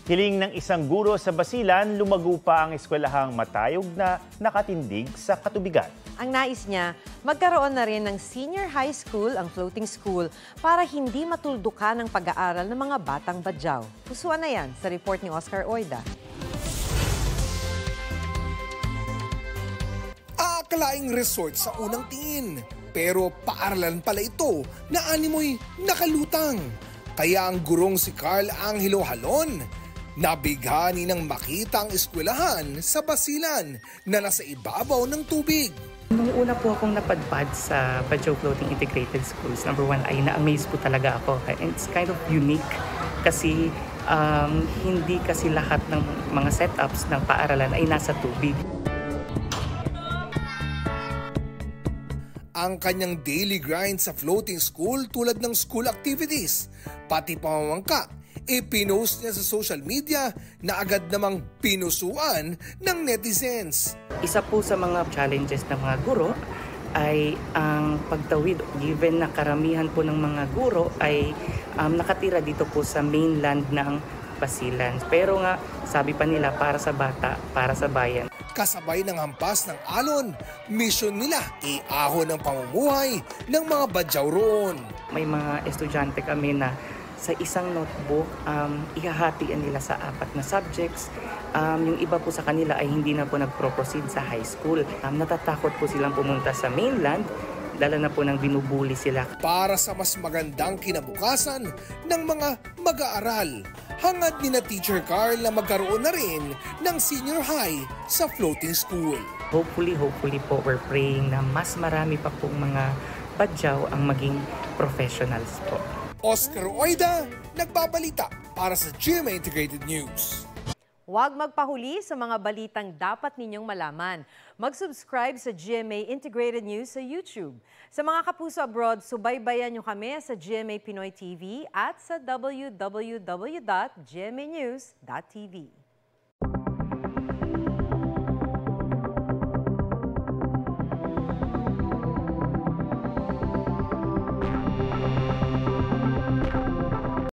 Hiling ng isang guro sa Basilan, lumago pa ang eskwelahang matayog na nakatindig sa katubigan. Ang nais niya, magkaroon na rin ng senior high school ang floating school para hindi matuldukan ang pag-aaral ng mga batang Badyaw. Pusuan na yan sa report ni Oscar Oida. Aakalaing resort sa unang tingin, pero paaralan pala ito na animoy nakalutang. Kaya ang gurong si Carl Angelo Halon, nabighani ng makita ang eskwelahan sa Basilan na nasa ibabaw ng tubig. Nung una po akong napadpad sa Badyaw Floating Integrated Schools, number one ay na-amaze po talaga ako. And it's kind of unique kasi hindi kasi lahat ng mga setups ng paaralan ay nasa tubig. Ang kanyang daily grind sa floating school tulad ng school activities, pati pamamangka, pinost niya sa social media na agad namang pinusuan ng netizens. Isa po sa mga challenges ng mga guro ay ang pagtawid. Given na karamihan po ng mga guro ay nakatira dito po sa mainland ng Basilan. Pero nga, sabi pa nila, para sa bata, para sa bayan. Kasabay ng hampas ng alon, mission nila iahon ang pamumuhay ng mga Badyaw roon. May mga estudyante kami na sa isang notebook, ihahatian nila sa 4 na subjects. Yung iba po sa kanila ay hindi na po nagpro-proceed sa high school. Natatakot po silang pumunta sa mainland, dala na po nang binubuli sila. Para sa mas magandang kinabukasan ng mga mag-aaral, hangad ni na Teacher Carl na magkaroon na rin ng senior high sa floating school. Hopefully po, we're praying na mas marami pa pong mga Badyaw ang maging professionals po. Oscar Oida, nagbabalita para sa GMA Integrated News. Huwag magpahuli sa mga balitang dapat ninyong malaman. Mag-subscribe sa GMA Integrated News sa YouTube. Sa mga kapuso abroad, subaybayan nyo kami sa GMA Pinoy TV at sa www.gmanews.tv.